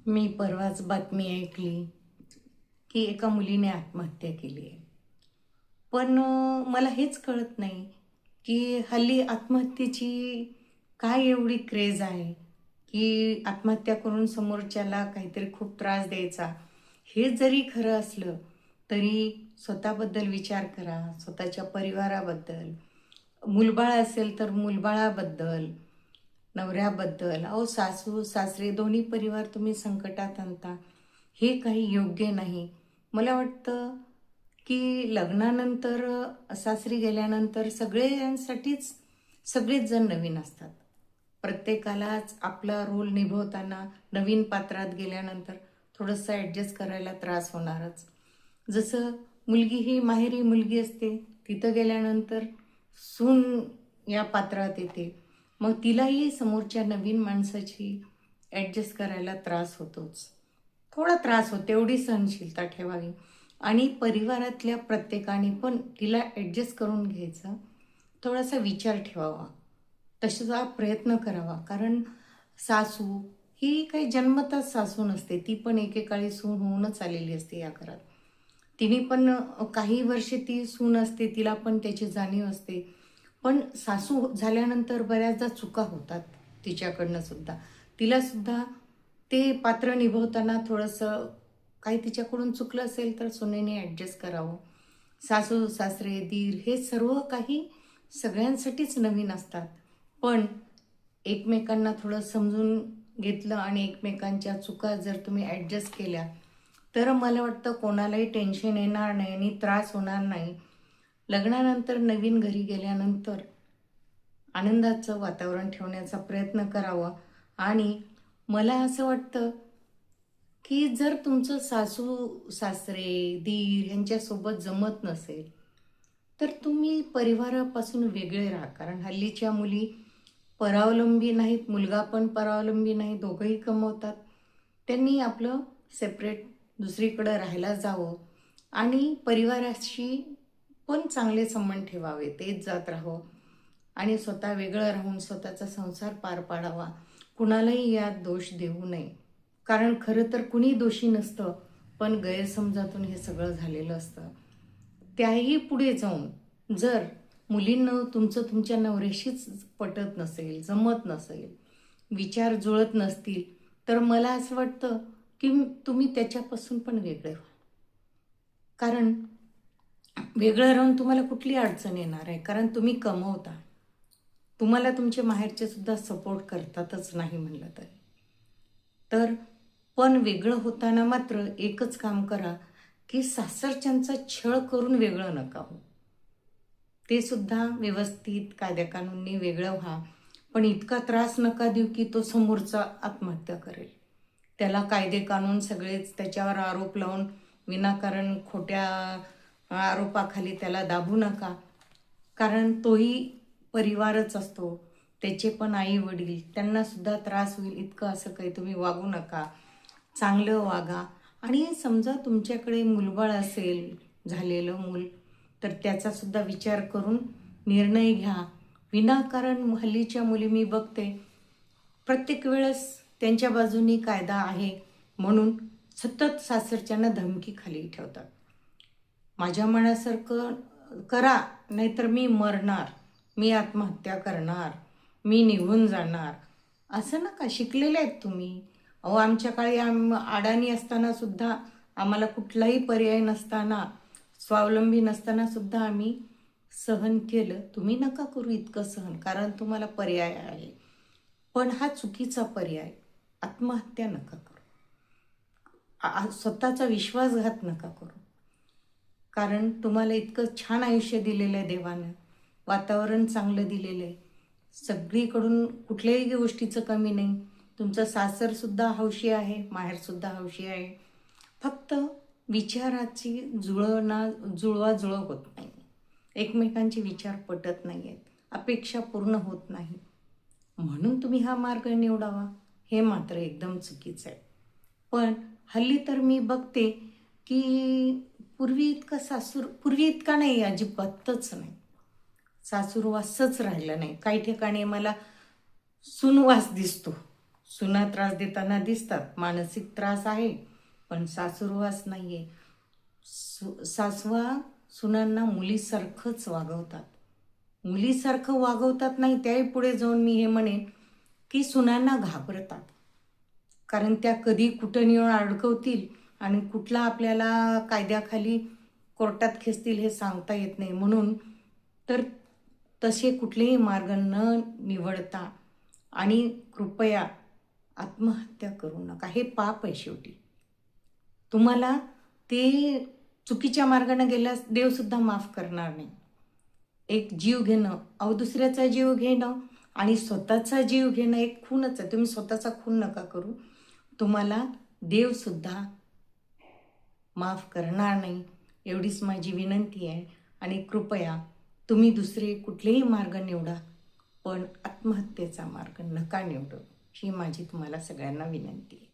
मी परवाच बातमी ऐकली की एका मुलीने आत्महत्या केली आहे. पण मला हेच कळत नाही की हल्ली आत्महत्येची काय एवढी क्रेज आहे की आत्महत्या करून समोरच्याला काहीतरी खूप त्रास द्यायचा. हे जरी खरं असलं तरी स्वतःबद्दल विचार करा, स्वतःच्या परिवाराबद्दल. मूलबाळ असेल तर मूलबाळाबद्दल, नवऱ्याबद्दल. अहो, सासू सासरे दोन्ही परिवार तुम्ही संकटात आणता, हे काही योग्य नाही. मला वाटतं की लग्नानंतर सासरी गेल्यानंतर सगळ्यांसाठीच सगळेच जण नवीन असतात. प्रत्येकालाच आपला रोल निभवताना नवीन पात्रात गेल्यानंतर थोडंसं ॲडजस्ट करायला त्रास होणारच. जसं मुलगी ही माहेरी मुलगी असते, तिथं गेल्यानंतर सून या पात्रात येते. मग तिलाही समोरच्या नवीन माणसाची ॲडजस्ट करायला त्रास होतोच. थोडा त्रास होतो, एवढी सहनशीलता ठेवावी. आणि परिवारातल्या प्रत्येकाने पण तिला ॲडजस्ट करून घ्यायचा थोडासा विचार ठेवावा, तसा प्रयत्न करावा. कारण सासू ही काही जन्मतच सासू नसते, ती पण एकेकाळी सून होऊनच आलेली असते या घरात. तिने पण काही वर्षे ती सून असते, तिला पण त्याची जाणीव असते. पण सासू झाल्यानंतर बऱ्याचदा चुका होतात तिच्याकडनं सुद्धा. तिलासुद्धा ते पात्र निभवताना थोडंसं काही तिच्याकडून चुकलं असेल तर सुनेने ॲडजस्ट करावं. सासू सासरे दीर हे सर्व काही सगळ्यांसाठीच नवीन असतात. पण एकमेकांना थोडं समजून घेतलं आणि एकमेकांच्या चुका जर तुम्ही ॲडजस्ट केल्या तर मला वाटतं कोणालाही टेन्शन येणार नाही आणि त्रास होणार नाही. लग्नानंतर नवीन घरी गेल्यानंतर आनंदाचं वातावरण ठेवण्याचा प्रयत्न करावा. आणि मला असं वाटतं की जर तुमचं सासू सासरे दीर यांच्यासोबत जमत नसेल तर तुम्ही परिवारापासून वेगळे राहा. कारण हल्लीच्या मुली परावलंबी नाहीत, मुलगा पण परावलंबी नाही, दोघंही कमवतात. त्यांनी आपलं सेपरेट दुसरीकडं राहायला जावं आणि परिवाराशी पण चांगले संबंध ठेवावे, तेच जात राहावं आणि स्वतः वेगळं राहून स्वतःचा संसार पार पाडावा. कुणालाही यात दोष देऊ नये. कारण खरं तर कुणी दोषी नसतं, पण गैरसमजातून हे सगळं झालेलं असतं. त्याही पुढे जाऊन जर मुलींनं तुमचं तुमच्या नवऱ्याशीच पटत नसेल, जमत नसेल, विचार जुळत नसतील, तर मला असं वाटतं की तुम्ही त्याच्यापासून पण वेगळे व्हा. कारण वेगळं राहून तुम्हाला कुठली अडचण येणार आहे? कारण तुम्ही कमवता. तुम्हाला तुमचे माहेरचे सुद्धा सपोर्ट करतातच नाही म्हणलं तरी. तर पण वेगळं होताना मात्र एकच काम करा की सासरच्यांचा छळ करून वेगळं नका हो. ते सुद्धा व्यवस्थित कायद्याकानूननी वेगळं व्हा. पण इतका त्रास नका देऊ की तो समोरचा आत्महत्या करेल. त्याला कायदे कानून सगळेच त्याच्यावर आरोप लावून विनाकारण खोट्या आरोपाखाली त्याला दाबू नका. कारण तोही परिवारच असतो. त्याचे पण आई वडील, त्यांना सुद्धा त्रास होईल इतकं असं काही तुम्ही वागू नका. चांगलं वागा. आणि समजा तुमच्याकडे मूलबाळ असेल, झालेलं मूल, तर त्याचा सुद्धा विचार करून निर्णय घ्या. विनाकारण हल्लीच्या मुली मी बघते प्रत्येक वेळेस त्यांच्या बाजूनी कायदा आहे म्हणून सतत सासरच्यांना धमकी खाली ठेवतात. माझ्या मनासारखं करा, नाहीतर मी मरणार, मी आत्महत्या करणार, मी निघून जाणार. असं नका. शिकलेले आहेत तुम्ही. अहो, आमच्या काळी अडाणी असताना सुद्धा, आम्हाला कुठलाही पर्याय नसताना, स्वावलंबी नसताना सुद्धा आम्ही सहन केलं. तुम्ही नका करू इतकं सहन, कारण तुम्हाला पर्याय आहे. पण हा चुकीचा पर्याय. आत्महत्या नका करू. स्वतःचा विश्वासघात नका करू. कारण तुम्हाला इतकं छान आयुष्य दिलेलं आहे देवानं, वातावरण चांगलं दिलेलं आहे, सगळीकडून कुठल्याही गोष्टीचं कमी नाही. तुमचं सासरसुद्धा हौशी आहे, माहेरसुद्धा हौशी आहे. फक्त विचाराची जुळवाजुळव होत नाही. एकमेकांचे विचार पटत नाही आहेत, अपेक्षा पूर्ण होत नाही. म्हणून तुम्ही हा मार्ग निवडावा, हे मात्र एकदम चुकीचं आहे. पण हल्ली तर मी बघते की पूर्वी इतका नाही, अजिबातच नाही. सासूरवासच राहिलं नाही. काही ठिकाणी मला सुनवास दिसतो. सुना त्रास देताना दिसतात, मानसिक त्रास आहे, पण सासुरवास नाही आहे. सासवा सुनांना मुलीसारखंच वागवतात. मुलीसारखं वागवतात नाही, त्याही पुढे जाऊन मी हे म्हणेन की सुनांना घाबरतात. कारण त्या कधी कुठं नेऊन अडकवतील आणि कुठला आपल्याला कायद्याखाली कोर्टात खेचतील हे सांगता येत नाही. म्हणून तर तसे कुठलेही मार्ग न निवडता आणि कृपया आत्महत्या करू नका. हे पाप आहे शेवटी. तुम्हाला ते चुकीच्या मार्गाने गेल्यास देवसुद्धा माफ करणार नाही. एक जीव घेणं, दुसऱ्याचा जीव घेणं आणि स्वतःचा जीव घेणं एक खूनच आहे. तुम्ही स्वतःचा खून नका करू. तुम्हाला देवसुद्धा माफ करणार नाही. एवढीच माझी विनंती आहे. आणि कृपया तुम्ही दुसरे कुठलेही मार्ग निवडा, पण आत्महत्येचा मार्ग नका निवडू. ही माझी तुम्हाला सगळ्यांना विनंती आहे.